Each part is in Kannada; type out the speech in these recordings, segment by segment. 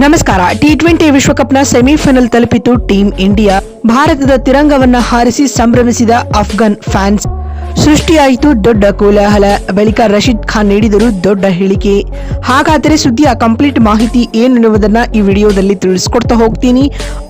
ನಮಸ್ಕಾರ. ಟಿ20 ವಿಶ್ವಕಪ್ನ ಸೆಮಿಫೈನಲ್ ತಲುಪಿತು ಟೀಂ ಇಂಡಿಯಾ. ಭಾರತದ ತಿರಂಗವನ್ನ ಹಾರಿಸಿ ಸಂಭ್ರಮಿಸಿದ ಅಫ್ಘಾನ್ ಫ್ಯಾನ್ಸ್. ಸೃಷ್ಟಿಯಾಯಿತು ದೊಡ್ಡ ಕೋಲಾಹಲ. ಬಳಿಕ ರಶೀದ್ ಖಾನ್ ನೀಡಿದರು ದೊಡ್ಡ ಹೇಳಿಕೆ. ಹಾಗಾದರೆ ಸುದ್ದಿಯ ಕಂಪ್ಲೀಟ್ ಮಾಹಿತಿ ಏನೆನ್ನುವುದನ್ನ ಈ ವಿಡಿಯೋದಲ್ಲಿ ತಿಳಿಸ್ಕೊಡ್ತಾ ಹೋಗ್ತೀನಿ,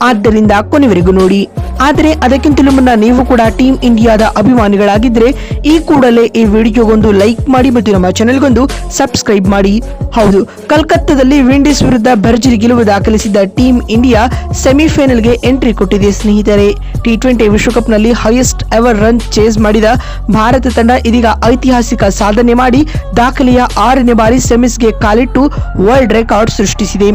ಆದ್ದರಿಂದ ಕೊನೆವರೆಗೂ ನೋಡಿ. ಆದರೆ ಅದಕ್ಕಿಂತಲೂ ಮುನ್ನ ನೀವು ಕೂಡ ಟೀಂ ಇಂಡಿಯಾದ ಅಭಿಮಾನಿಗಳಾಗಿದ್ದರೆ ಈ ಕೂಡಲೇ ಈ ವಿಡಿಯೋಗೊಂದು ಲೈಕ್ ಮಾಡಿ ಮತ್ತು ನಮ್ಮ ಚಾನೆಲ್ಗೊಂದು ಸಬ್ಸ್ಕ್ರೈಬ್ ಮಾಡಿ. ಹೌದು, ಕಲ್ಕತ್ತಾದಲ್ಲಿ ವಿಂಡೀಸ್ ವಿರುದ್ಧ ಭರ್ಜರಿ ಗೆಲುವು ದಾಖಲಿಸಿದ ಟೀಂ ಇಂಡಿಯಾ ಸೆಮಿಫೈನಲ್ಗೆ ಎಂಟ್ರಿ ಕೊಟ್ಟಿದೆ ಸ್ನೇಹಿತರೆ. ಟಿ20 ವಿಶ್ವಕಪ್ನಲ್ಲಿ ಹೈಯೆಸ್ಟ್ ಎವರ್ ರನ್ ಚೇಸ್ ಮಾಡಿದ ಭಾರತ ತಂಡ ಇದೀಗ ಐತಿಹಾಸಿಕ ಸಾಧನೆ ಮಾಡಿ ದಾಖಲೆಯ 6ನೇ ಬಾರಿ ಸೆಮಿಸ್ಗೆ ಕಾಲಿಟ್ಟು ವರ್ಲ್ಡ್ ರೆಕಾರ್ಡ್ ಸೃಷ್ಟಿಸಿದೆ.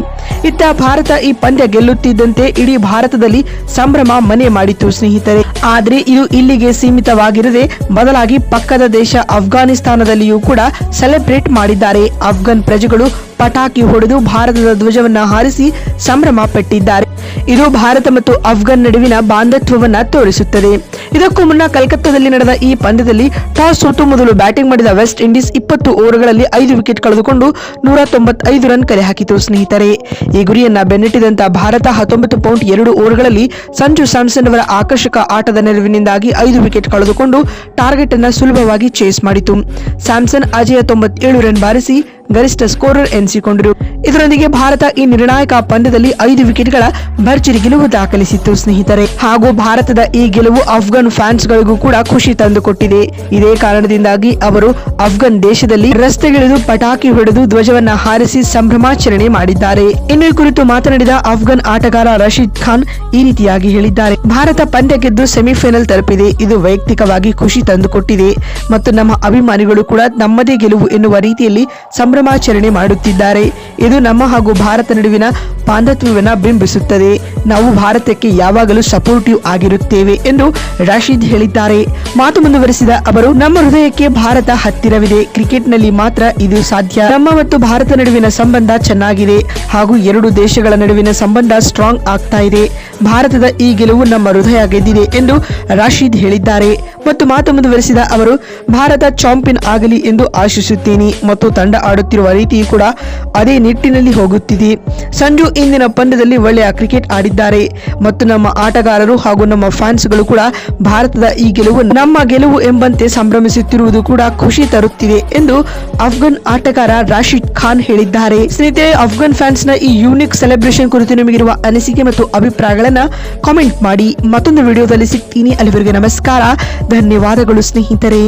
ಇತ್ತ ಭಾರತ ಈ ಪಂದ್ಯ ಗೆಲ್ಲುತ್ತಿದ್ದಂತೆ ಇಡೀ ಭಾರತದಲ್ಲಿ ಸಂಭ್ರಮ ಮನೆ ಮಾಡಿತು ಸ್ನೇಹಿತರೆ. ಆದ್ರೆ ಇದು ಇಲ್ಲಿಗೆ ಸೀಮಿತವಾಗಿರದೆ ಬದಲಾಗಿ ಪಕ್ಕದ ದೇಶ ಅಫ್ಘಾನಿಸ್ತಾನದಲ್ಲಿಯೂ ಕೂಡ ಸೆಲೆಬ್ರೇಟ್ ಮಾಡಿದ್ದಾರೆ. ಅಫ್ಘಾನ್ ಪ್ರಜೆಗಳು ಪಟಾಕಿ ಹೊಡೆದು ಭಾರತದ ಧ್ವಜವನ್ನ ಹಾರಿಸಿ ಸಂಭ್ರಮ ಪಟ್ಟಿದ್ದಾರೆ. ಇದು ಭಾರತ ಮತ್ತು ಅಫ್ಘಾನ್ ನಡುವಿನ ಬಾಂಧವ್ಯವನ್ನ ತೋರಿಸುತ್ತದೆ. ಇದಕ್ಕೂ ಮುನ್ನ ಕಲ್ಕತ್ತಾದಲ್ಲಿ ನಡೆದ ಈ ಪಂದ್ಯದಲ್ಲಿ ಟಾಸ್ ಸೋತು ಮೊದಲು ಬ್ಯಾಟಿಂಗ್ ಮಾಡಿದ ವೆಸ್ಟ್ ಇಂಡೀಸ್ 20 ಓವರ್ಗಳಲ್ಲಿ 5 ವಿಕೆಟ್ ಕಳೆದುಕೊಂಡು 195 ರನ್ ಕಲೆ ಹಾಕಿತು ಸ್ನೇಹಿತರೆ. ಈ ಗುರಿಯನ್ನ ಬೆನ್ನಟ್ಟಿದಂತ ಭಾರತ 19.2 ಓವರ್ಗಳಲ್ಲಿ ಸಂಜು ಸ್ಯಾಮ್ಸನ್ ಅವರ ಆಕರ್ಷಕ ಆಟದ ನೆರವಿನಿಂದಾಗಿ 5 ವಿಕೆಟ್ ಕಳೆದುಕೊಂಡು ಟಾರ್ಗೆಟ್ ಅನ್ನ ಸುಲಭವಾಗಿ ಚೇಸ್ ಮಾಡಿತು. ಸ್ಯಾಮ್ಸನ್ ಅಜೇಯ 97 ರನ್ ಬಾರಿಸಿ ಗರಿಷ್ಠ ಸ್ಕೋರರ್ ಎನಿಸಿಕೊಂಡರು. ಇದರೊಂದಿಗೆ ಭಾರತ ಈ ನಿರ್ಣಾಯಕ ಪಂದ್ಯದಲ್ಲಿ 5 ವಿಕೆಟ್ಗಳ ಭರ್ಜರಿ ಗೆಲುವು ದಾಖಲಿಸಿತ್ತು ಸ್ನೇಹಿತರೆ. ಹಾಗೂ ಭಾರತದ ಈ ಗೆಲುವು ಅಫ್ಘಾನ್ ಫ್ಯಾನ್ಸ್ ಗಳಿಗೂ ಕೂಡ ಖುಷಿ ತಂದುಕೊಟ್ಟಿದೆ. ಇದೇ ಕಾರಣದಿಂದಾಗಿ ಅವರು ಅಫ್ಘಾನ್ ದೇಶದಲ್ಲಿ ರಸ್ತೆಗಿಳಿದು ಪಟಾಕಿ ಹೊಡೆದು ಧ್ವಜವನ್ನ ಹಾರಿಸಿ ಸಂಭ್ರಮಾಚರಣೆ ಮಾಡಿದ್ದಾರೆ. ಇನ್ನು ಈ ಕುರಿತು ಮಾತನಾಡಿದ ಅಫ್ಘಾನ್ ಆಟಗಾರ ರಶೀದ್ ಖಾನ್ ಈ ರೀತಿಯಾಗಿ ಹೇಳಿದ್ದಾರೆ. ಭಾರತ ಪಂದ್ಯ ಗೆದ್ದು ಸೆಮಿಫೈನಲ್ ತಲುಪಿದೆ. ಇದು ವೈಯಕ್ತಿಕವಾಗಿ ಖುಷಿ ತಂದುಕೊಟ್ಟಿದೆ ಮತ್ತು ನಮ್ಮ ಅಭಿಮಾನಿಗಳು ಕೂಡ ನಮ್ಮದೇ ಗೆಲುವು ಎನ್ನುವ ರೀತಿಯಲ್ಲಿ ಸಂಭ್ರಮಾಚರಣೆ ಮಾಡುತ್ತಿದ್ದಾರೆ. ಇದು ನಮ್ಮ ಹಾಗೂ ಭಾರತ ನಡುವಿನ ಬಾಂಧವ್ಯವನ್ನ ಬಿಂಬಿಸುತ್ತದೆ. ನಾವು ಭಾರತಕ್ಕೆ ಯಾವಾಗಲೂ ಸಪೋರ್ಟಿವ್ ಆಗಿರುತ್ತೇವೆ ಎಂದು ರಶೀದ್ ಹೇಳಿದ್ದಾರೆ. ಮಾತು ಮುಂದುವರೆಸಿದ ಅವರು, ನಮ್ಮ ಹೃದಯಕ್ಕೆ ಭಾರತ ಹತ್ತಿರವಿದೆ. ಕ್ರಿಕೆಟ್ನಲ್ಲಿ ಮಾತ್ರ ಇದು ಸಾಧ್ಯ. ನಮ್ಮ ಮತ್ತು ಭಾರತ ನಡುವಿನ ಸಂಬಂಧ ಚೆನ್ನಾಗಿದೆ ಹಾಗೂ ಎರಡು ದೇಶಗಳ ನಡುವಿನ ಸಂಬಂಧ ಸ್ಟ್ರಾಂಗ್ ಆಗ್ತಾ ಇದೆ. ಭಾರತದ ಈ ಗೆಲುವು ನಮ್ಮ ಹೃದಯ ಗೆದ್ದಿದೆ ಎಂದು ರಶೀದ್ ಹೇಳಿದ್ದಾರೆ. ಮತ್ತು ಮಾತು ಮುಂದುವರೆಸಿದ ಅವರು, ಭಾರತ ಚಾಂಪಿಯನ್ ಆಗಲಿ ಎಂದು ಆಶಿಸುತ್ತೇನೆ ಮತ್ತು ತಂಡ ಆಡುತ್ತಿರುವ ರೀತಿ ಕೂಡ ಅದೇ ನಿಟ್ಟಿನಲ್ಲಿ ಹೋಗುತ್ತಿದೆ. ಸಂಜು ಇಂದಿನ ಪಂದ್ಯದಲ್ಲಿ ಒಳ್ಳೆಯ ಕ್ರಿಕೆಟ್ ಆಡಿದ್ದಾರೆ ಮತ್ತು ನಮ್ಮ ಆಟಗಾರರು ಹಾಗೂ ನಮ್ಮ ಫ್ಯಾನ್ಸ್ಗಳು ಕೂಡ ಭಾರತದ ಈ ಗೆಲುವು ನಮ್ಮ ಗೆಲುವು ಎಂಬಂತೆ ಸಂಭ್ರಮಿಸುತ್ತಿರುವುದು ಕೂಡ ಖುಷಿ ತರುತ್ತಿದೆ ಎಂದು ಅಫ್ಘಾನ್ ಆಟಗಾರ ರಶೀದ್ ಖಾನ್ ಹೇಳಿದ್ದಾರೆ. ಸ್ನೇಹಿತರೆ, ಅಫ್ಘಾನ್ ಫ್ಯಾನ್ಸ್ ನ ಈ ಯೂನಿಕ್ ಸೆಲೆಬ್ರೇಷನ್ ಕುರಿತು ನಿಮಗಿರುವ ಅನಿಸಿಕೆ ಮತ್ತು ಅಭಿಪ್ರಾಯಗಳನ್ನ ಕಾಮೆಂಟ್ ಮಾಡಿ. ಮತ್ತೊಂದು ವಿಡಿಯೋದಲ್ಲಿ ಸಿಗ್ತೀನಿ. ಅಲ್ಲಿವರೆಗೆ ನಮಸ್ಕಾರ, ಧನ್ಯವಾದಗಳು ಸ್ನೇಹಿತರೆ.